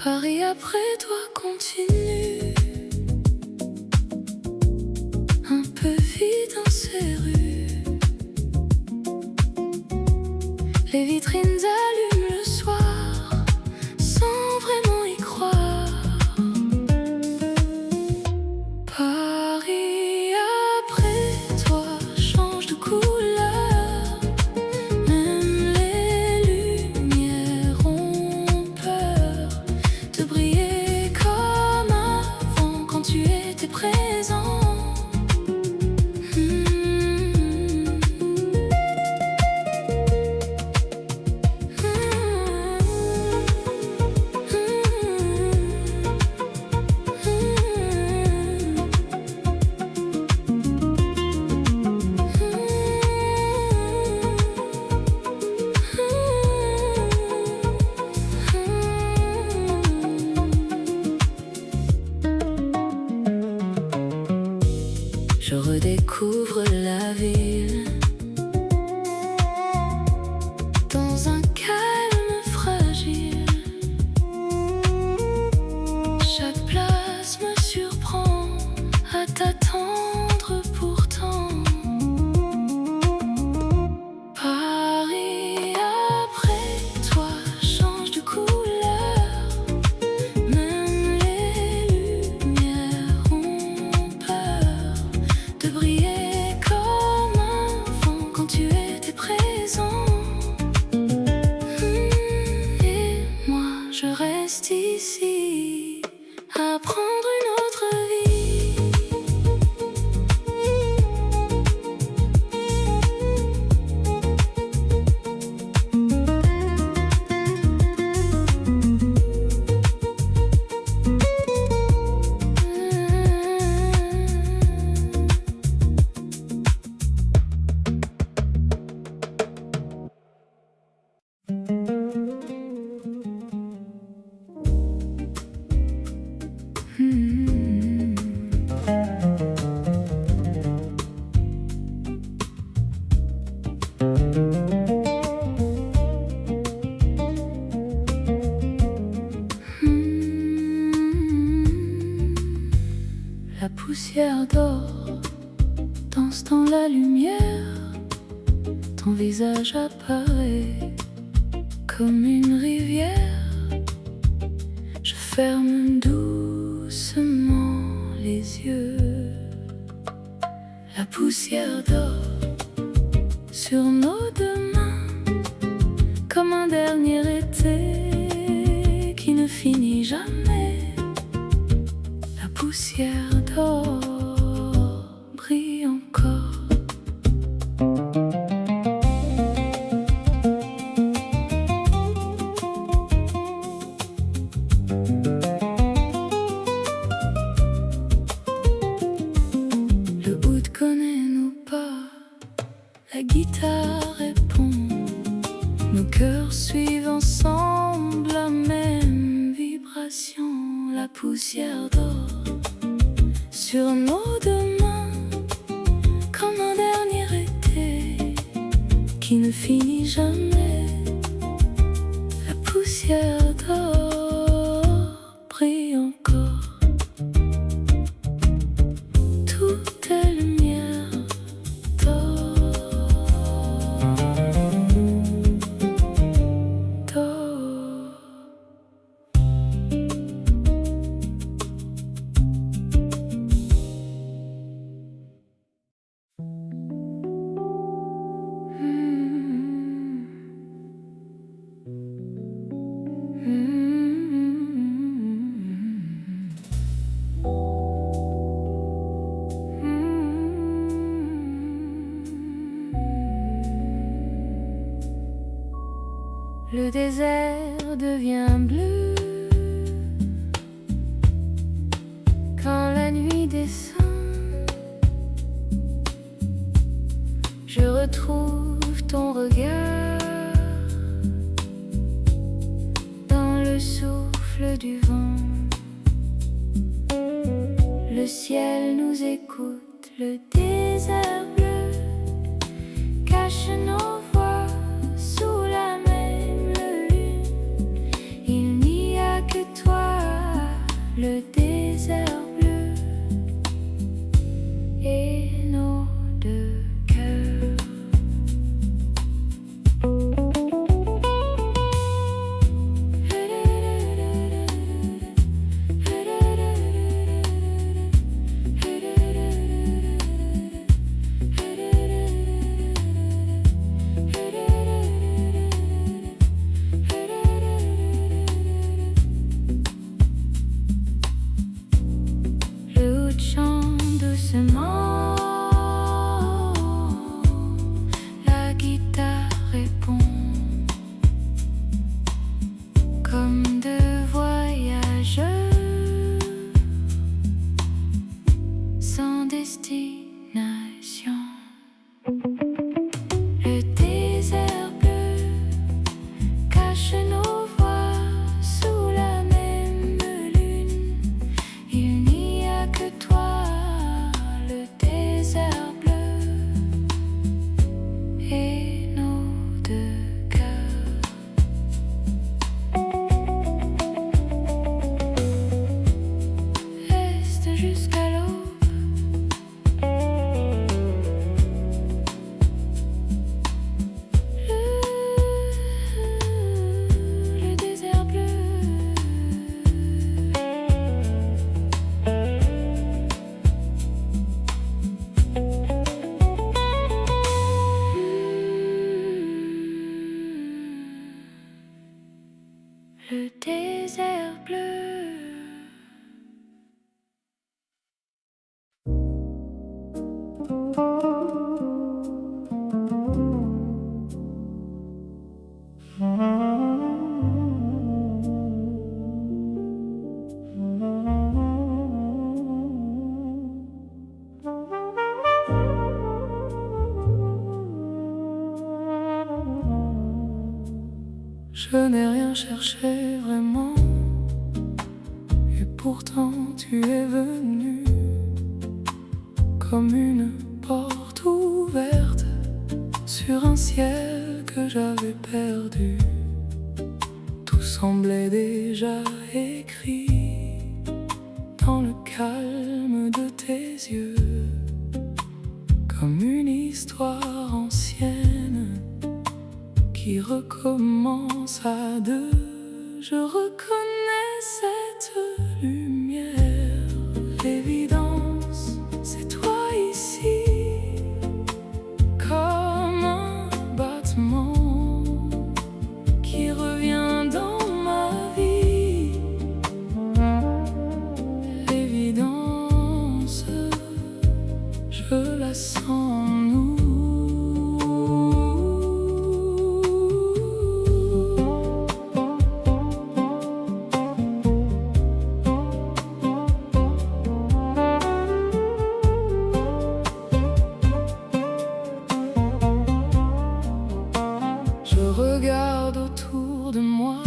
Paris après toi continue, un peu vide dans ces rues. Les vitrines allument le soir sans vraiment y croire. Paris après toi change de couleur, même les lumières ont peur de briller comme avant quand tu étais présent. Je redécouvre la ville dans un calme fragile. Chaque place me surprend à t'attendre pourtant. Paris après toi change de couleur, même les lumières ont peur de briller comme avant quand tu étais présent. Et moi je reste ici à prendre une autre vie. La poussière dort, danse dans la lumière. Ton visage apparaît comme une rivière. Je ferme doucement les yeux. La poussière dort sur nos deux mains comme un dernier été qui ne finit jamais. La poussière dort, brille encore. Le oud connaît nos pas, la guitare répond. Nos cœurs suivent ensemble la même vibration. La poussière dort sur nos deux mains comme un dernier été qui ne finit jamais. La poussière dort, brille encore. Tout est lumière dort, dort. Le désert devient bleu quand la nuit descend. Je retrouve ton regard dans le souffle du vent. Le ciel nous écoute, le désert bleu cache nos voix sous la même lune. Il n'y a que toi plaît. Je n'ai rien cherché vraiment, et pourtant tu es venu comme une porte ouverte sur un ciel que j'avais perdu. Tout semblait déjà écrit dans le calme de tes yeux, comme une histoire ancienne qui recommence à deux. Je reconnais cette lumière, l'évidence, c'est toi ici, comme un battement qui revient dans ma vie. L'évidence, je la sens en nous. Regarde autour de moi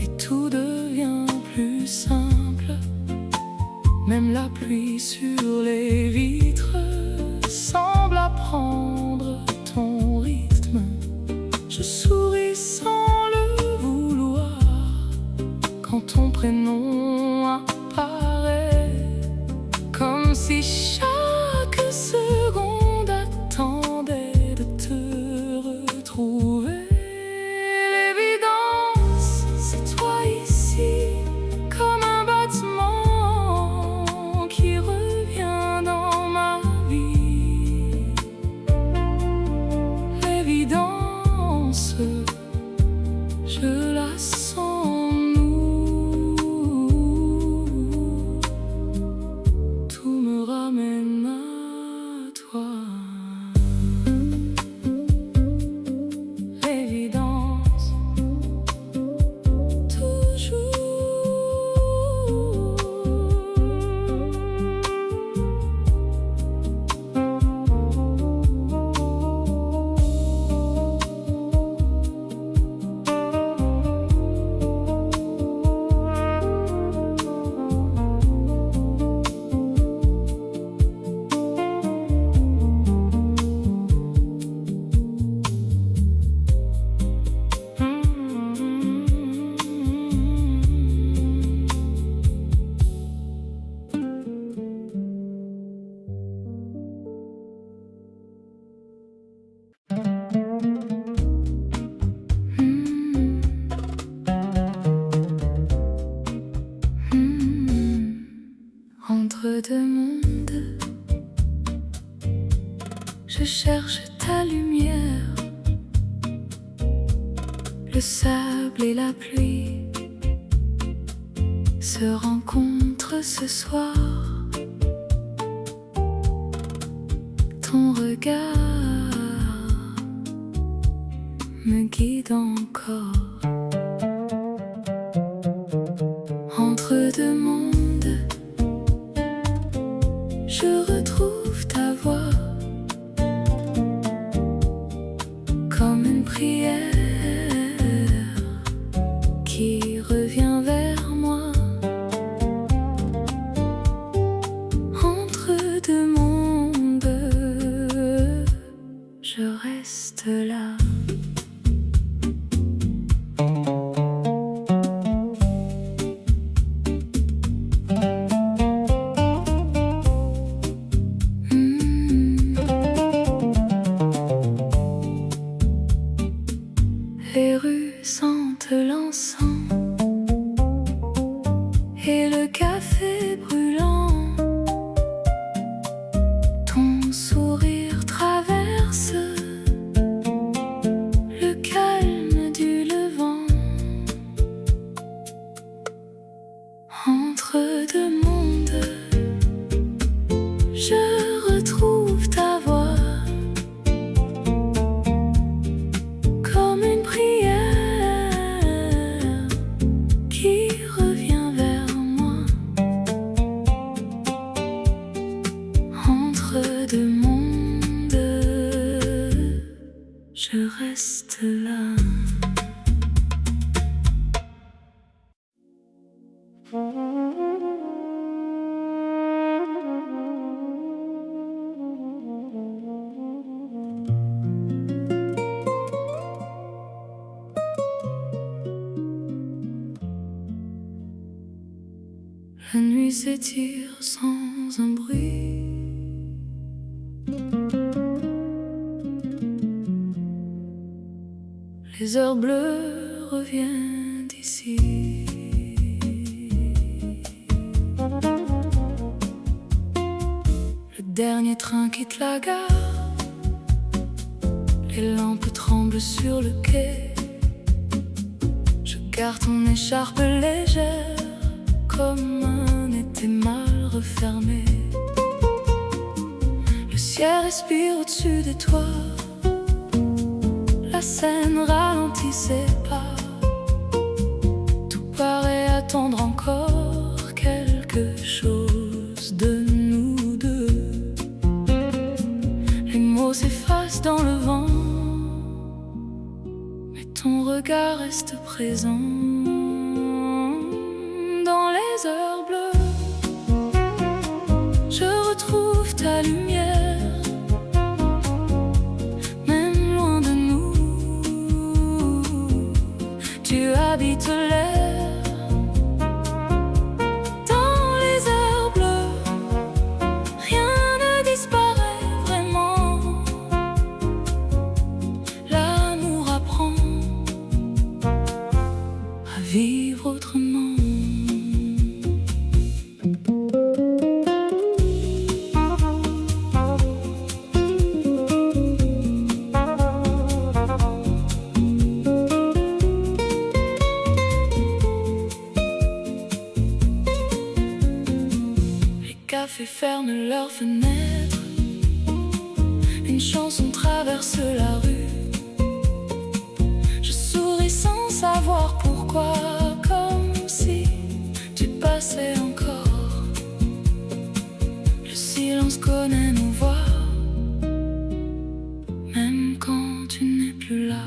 et tout devient plus simple. Même la pluie sur les vitres semble apprendre ton rythme. Je souris sans le vouloir quand ton prénom apparaît, comme si chaque seconde attendait de te retrouver. L'évidence, c'est toi ici, comme un battement qui revient dans ma vie. L'évidence, je la sens en nous. Tout me ramène à toi. Entre deux mondes, je cherche ta lumière. Le sable et la pluie se rencontrent ce soir. Ton regard me guide encore. Entre deux mondes, je retrouve ta voix comme une prière qui revient vers moi. Entre deux mondes, je reste là. Les rues sentent l'encens et le café brûlant. Ton sourire traverse le calme du levant. La nuit s'étire sans un bruit. Les heures bleues reviennent ici. Le dernier train quitte la gare. Les lampes tremblent sur le quai. Je garde ton écharpe légère comme un été mal refermé. Le ciel respire au-dessus des toits. La scène ralentit ses pas. Tout paraît attendre encore quelque chose de nous deux. Les mots s'effacent dans le vent, mais ton regard reste présent. Dans les heures bleues, je retrouve ta lumière. Même loin de nous, tu habites l'air. Dans les heures bleues, rien ne disparaît vraiment. L'amour apprend à vivre autrement. Cafés ferment leurs fenêtres. Une chanson traverse la rue. Je souris sans savoir pourquoi, comme si tu passais encore. Le silence connaît nos voix, même quand tu n'es plus là.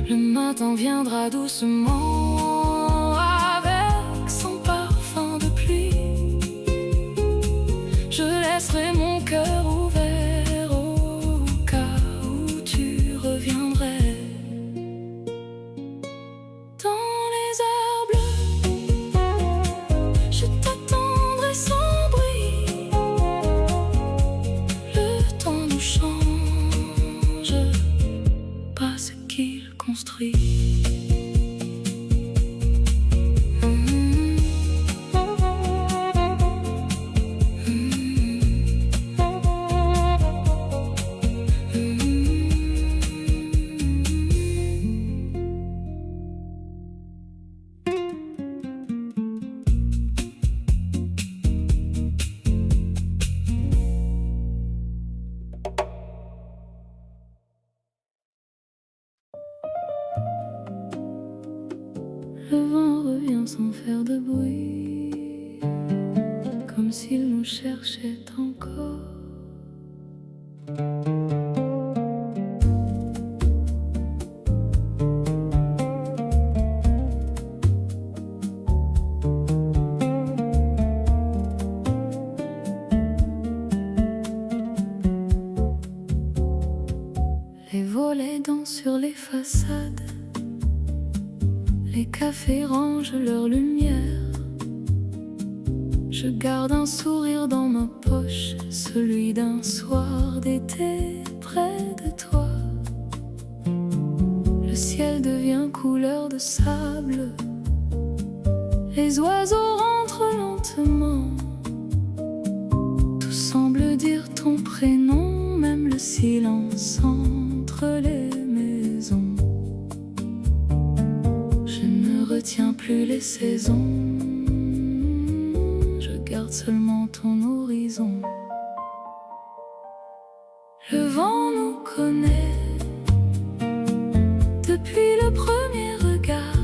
Le matin viendra doucement avec son parfum de pluie. Je laisserai mon cœur ouvert au cas où tu reviendrais. Dans les heures bleues, je t'attendrai sans bruit. Le temps nous change, pas ce qu'il construit. Le vent revient sans faire de bruit, comme s'il nous cherchait encore. Les volets dansent sur les façades. Les cafés rangent leur lumière. Je garde un sourire dans ma poche, celui d'un soir d'été près de toi. Le ciel devient couleur de sable. Les oiseaux rentrent lentement. Tout semble dire ton prénom, même le silence entre les maisons. Je ne retiens plus les saisons, je garde seulement ton horizon. Le vent nous connaît depuis le premier regard.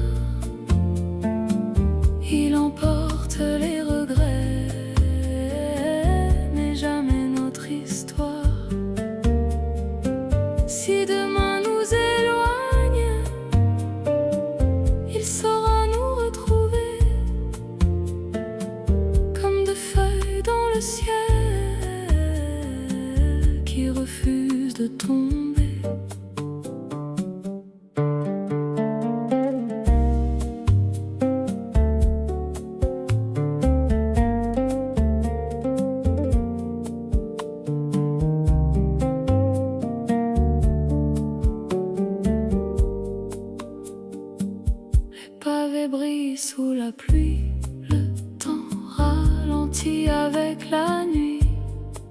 pavés brillent sous la pluie. Le temps ralentit avec la nuit.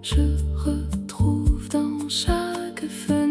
Je retrouve dans chaque fenêtre